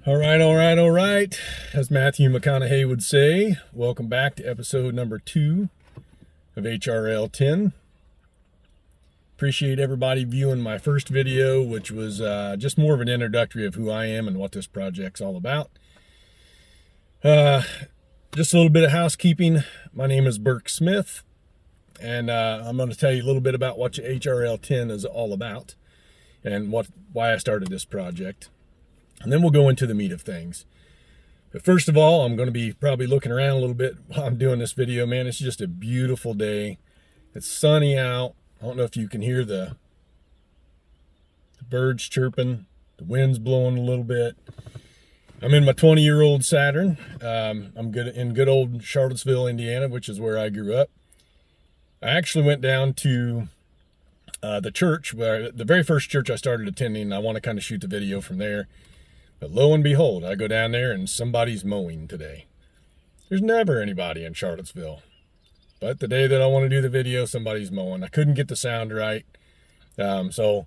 All right. As Matthew McConaughey would say, welcome back to episode number 2 of HRL 10. Appreciate everybody viewing my first video, which was just more of an introductory of who I am and what this project's all about. Just a little bit of housekeeping. My name is Burke Smith, and I'm going to tell you a little bit about what HRL 10 is all about and why I started this project. And then we'll go into the meat of things. But first of all, I'm going to be probably looking around a little bit while I'm doing this video. Man, it's just a beautiful day. It's sunny out. I don't know if you can hear the birds chirping. The wind's blowing a little bit. I'm in my 20-year-old Saturn. I'm in good old Charlottesville, Indiana, which is where I grew up. I actually went down to the church, the very first church I started attending. I want to kind of shoot the video from there. But lo and behold, I go down there and somebody's mowing today. There's never anybody in Charlottesville. But the day that I want to do the video, somebody's mowing. I couldn't get the sound right. So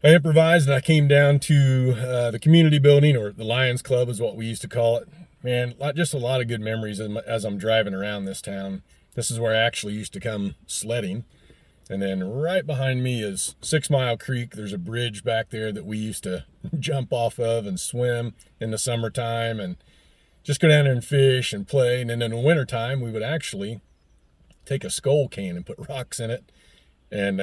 I improvised and I came down to the community building, or the Lions Club is what we used to call it. Man, just a lot of good memories as I'm driving around this town. This is where I actually used to come sledding. And then right behind me is 6 Mile Creek. There's a bridge back there that we used to jump off of and swim in the summertime and just go down there and fish and play. And then in the wintertime, we would actually take a skull can and put rocks in it and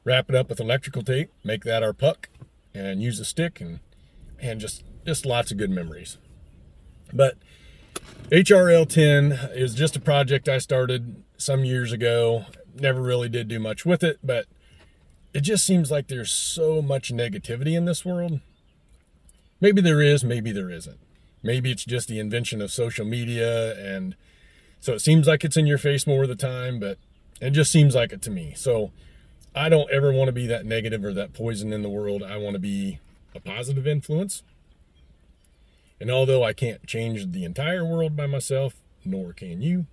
wrap it up with electrical tape, make that our puck, and use a stick, and just lots of good memories. But HRL 10 is just a project I started some years ago. Never really did do much with it, but it just seems like there's so much negativity in this world. Maybe there is, maybe there isn't. Maybe it's just the invention of social media, and so it seems like it's in your face more of the time, but it just seems like it to me. So I don't ever want to be that negative or that poison in the world. I want to be a positive influence. And although I can't change the entire world by myself, nor can you,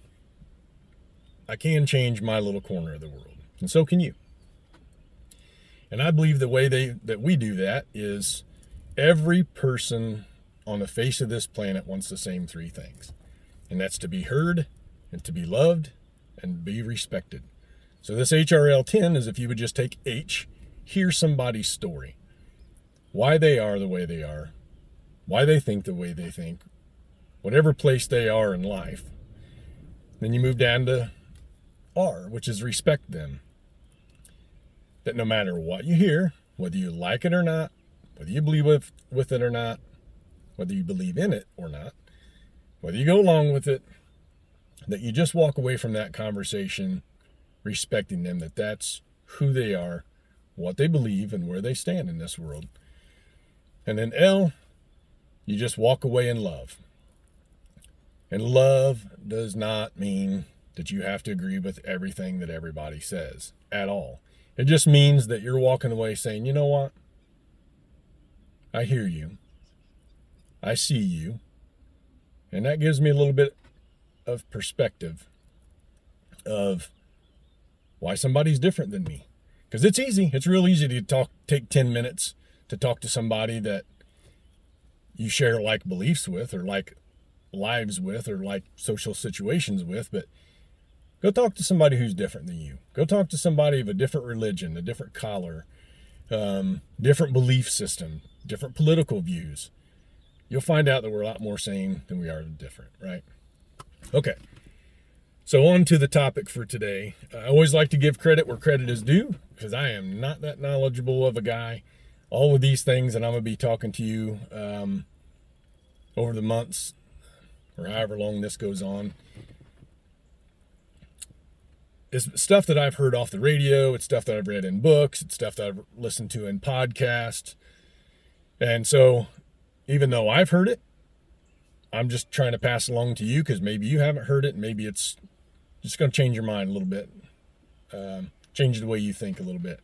I can change my little corner of the world, and so can you. And I believe the way that we do that is every person on the face of this planet wants the same 3 things. And that's to be heard, and to be loved, and be respected. So this HRL 10 is, if you would just take H, hear somebody's story. Why they are the way they are, why they think the way they think, whatever place they are in life. Then you move down to R, which is respect them. That no matter what you hear, whether you like it or not, whether you believe with it or not, whether you believe in it or not, whether you go along with it, that you just walk away from that conversation respecting them, that that's who they are, what they believe, and where they stand in this world. And then L, you just walk away in love. And love does not mean that you have to agree with everything that everybody says at all. It just means that you're walking away saying, you know what? I hear you. I see you. And that gives me a little bit of perspective of why somebody's different than me. Because it's easy. It's real easy to take 10 minutes to talk to somebody that you share like beliefs with, or like lives with, or like social situations with, but go talk to somebody who's different than you. Go talk to somebody of a different religion, a different color, different belief system, different political views. You'll find out that we're a lot more same than we are different, right? Okay, so on to the topic for today. I always like to give credit where credit is due, because I am not that knowledgeable of a guy. All of these things that I'm going to be talking to you over the months, or however long this goes on, is stuff that I've heard off the radio. It's stuff that I've read in books. It's stuff that I've listened to in podcasts. And so even though I've heard it, I'm just trying to pass along to you, because maybe you haven't heard it, and maybe it's just going to change your mind a little bit, change the way you think a little bit.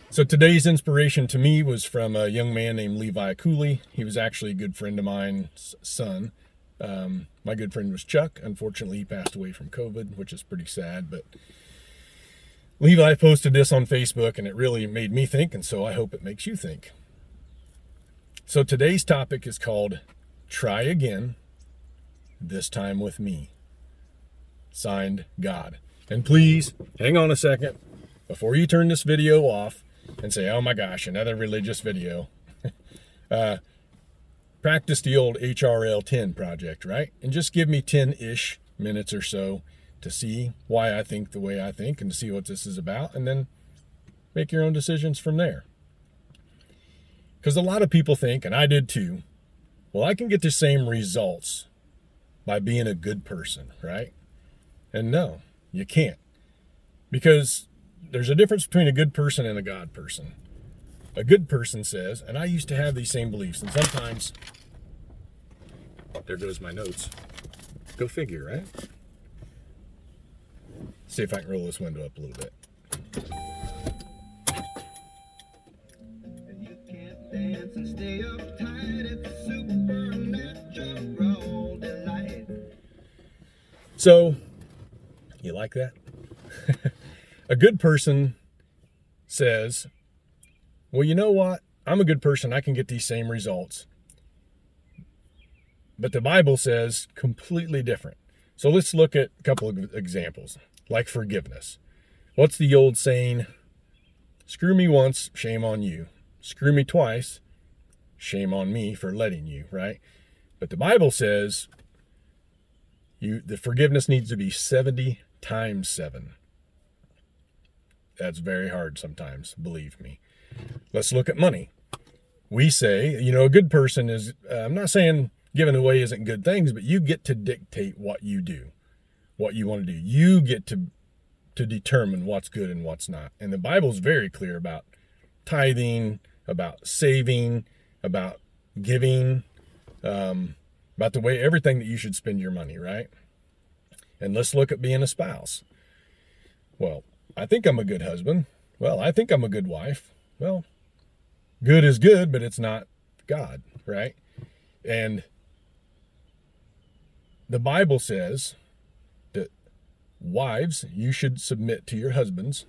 So today's inspiration to me was from a young man named Levi Cooley. He was actually a good friend of mine's son. My good friend was Chuck. Unfortunately, he passed away from COVID, which is pretty sad. But Levi posted this on Facebook, and it really made me think, and so I hope it makes you think. So today's topic is called Try Again, This Time With Me. Signed, God. And please, hang on a second before you turn this video off and say, oh my gosh, another religious video. Practice the old HRL 10 project, right? And just give me 10-ish minutes or so to see why I think the way I think and to see what this is about, and then make your own decisions from there. Because a lot of people think, and I did too, well, I can get the same results by being a good person, right? And no, you can't. Because there's a difference between a good person and a God person. A good person says, and I used to have these same beliefs, and sometimes, there goes my notes. Go figure, right? See if I can roll this window up a little bit. You can't dance and stay uptight. It's supernatural delight. So, you like that? A good person says, well, you know what? I'm a good person. I can get these same results. But the Bible says completely different. So let's look at a couple of examples, like forgiveness. What's the old saying? Screw me once, shame on you. Screw me twice, shame on me for letting you, right? But the Bible says the forgiveness needs to be 70 times 7. That's very hard sometimes, believe me. Let's look at money. We say, a good person is, I'm not saying giving away isn't good things, but you get to dictate what you do, what you want to do. You get to determine what's good and what's not. And the Bible's very clear about tithing, about saving, about giving, about the way, everything that you should spend your money, right? And let's look at being a spouse. Well, I think I'm a good husband. Well, I think I'm a good wife. Well, good is good, but it's not God, right? And the Bible says that wives, you should submit to your husbands.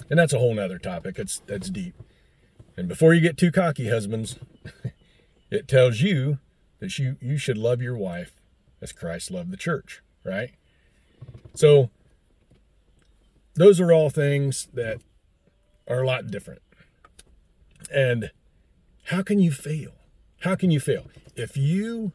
And that's a whole nother topic. That's deep. And before you get too cocky, husbands, it tells you that you should love your wife as Christ loved the church, right? So those are all things that are a lot different. And how can you fail? How can you fail? If you,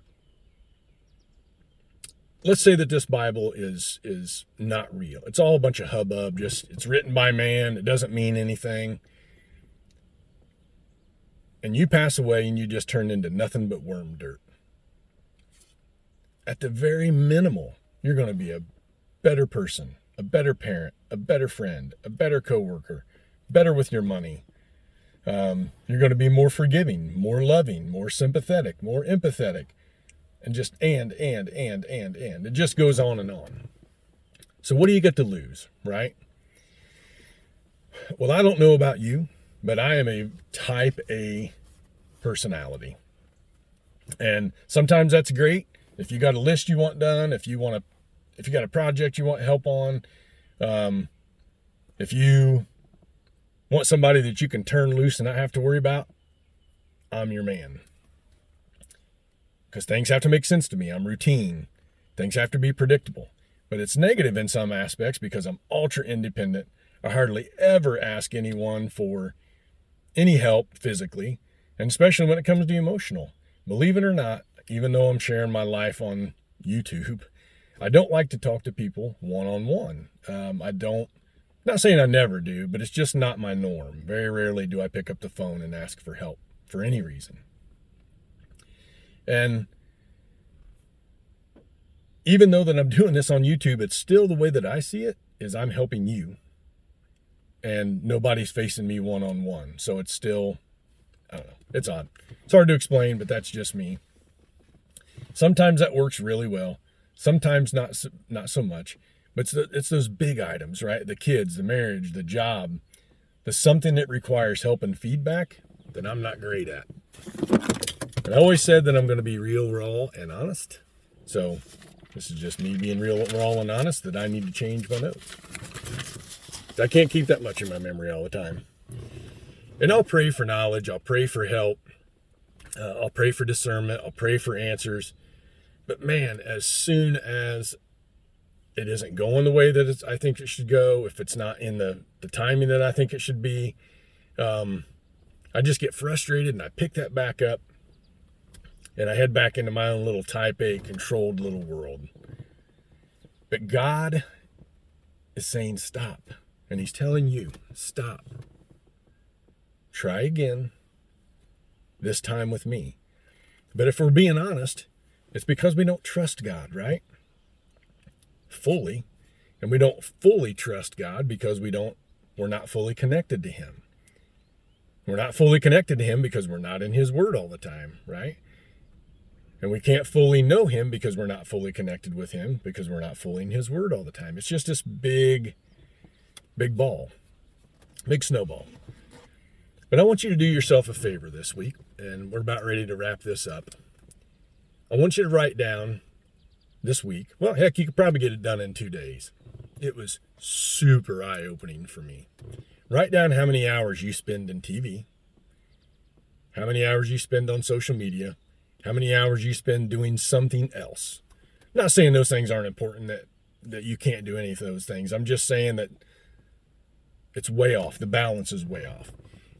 let's say that this Bible is not real. It's all a bunch of hubbub. It's written by man. It doesn't mean anything. And you pass away and you just turn into nothing but worm dirt. At the very minimal, you're going to be a better person, a better parent, a better friend, a better coworker, better with your money. You're going to be more forgiving, more loving, more sympathetic, more empathetic, and just and. It just goes on and on. So what do you get to lose, right? Well, I don't know about you, but I am a type A personality. And sometimes that's great. If you got a list you want done, if you got a project you want help on, if you want somebody that you can turn loose and not have to worry about, I'm your man. Because things have to make sense to me. I'm routine. Things have to be predictable. But it's negative in some aspects because I'm ultra independent. I hardly ever ask anyone for any help physically, and especially when it comes to emotional. Believe it or not, even though I'm sharing my life on YouTube, I don't like to talk to people one-on-one. Not saying I never do, but it's just not my norm. Very rarely do I pick up the phone and ask for help for any reason. And even though that I'm doing this on YouTube, it's still the way that I see it is I'm helping you. And nobody's facing me one-on-one. So it's still, I don't know, it's odd. It's hard to explain, but that's just me. Sometimes that works really well. Sometimes not so much. But it's those big items, right? The kids, the marriage, the job, the something that requires help and feedback that I'm not great at. And I always said that I'm going to be real, raw, and honest. So this is just me being real, raw, and honest that I need to change my notes. I can't keep that much in my memory all the time. And I'll pray for knowledge. I'll pray for help. I'll pray for discernment. I'll pray for answers. But man, as soon as it isn't going the way that I think it should go, if it's not in the timing that I think it should be, I just get frustrated and I pick that back up and I head back into my own little type A controlled little world. But God is saying stop. And he's telling you, stop. Try again, this time with me. But if we're being honest, it's because we don't trust God, right? Fully. And we don't fully trust God because we're not fully connected to him. We're not fully connected to him because we're not in his word all the time, right? And we can't fully know him because we're not fully connected with him because we're not fully in his word all the time. It's just this big ball, big snowball. But I want you to do yourself a favor this week, and we're about ready to wrap this up. I want you to write down this week. Well, heck, you could probably get it done in 2 days. It was super eye-opening for me. Write down how many hours you spend in TV, how many hours you spend on social media, how many hours you spend doing something else. I'm not saying those things aren't important, that you can't do any of those things. I'm just saying that it's way off. The balance is way off.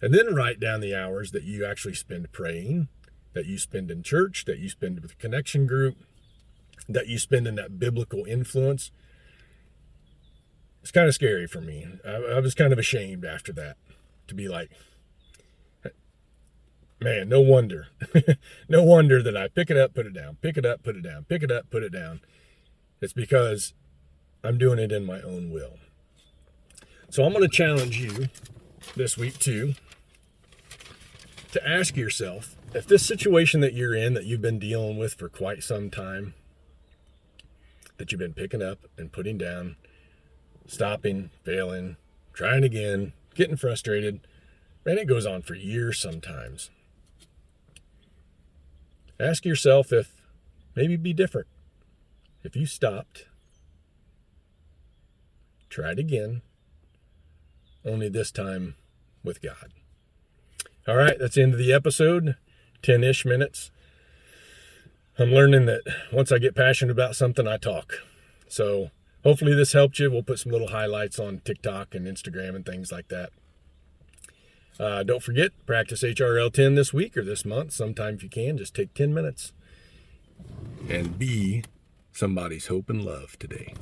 And then write down the hours that you actually spend praying, that you spend in church, that you spend with a connection group, that you spend in that biblical influence. It's kind of scary for me. I was kind of ashamed after that to be like, man, no wonder. No wonder that I pick it up, put it down, pick it up, put it down, pick it up, put it down. It's because I'm doing it in my own will. So I'm going to challenge you this week too to ask yourself, if this situation that you're in, that you've been dealing with for quite some time, that you've been picking up and putting down, stopping, failing, trying again, getting frustrated, man, it goes on for years sometimes. Ask yourself if maybe it'd be different if you stopped, tried again, only this time with God. All right, that's the end of the episode, 10-ish minutes. I'm learning that once I get passionate about something, I talk. So hopefully this helped you. We'll put some little highlights on TikTok and Instagram and things like that. Don't forget, practice HRL 10 this week or this month. Sometime if you can, just take 10 minutes and be somebody's hope and love today.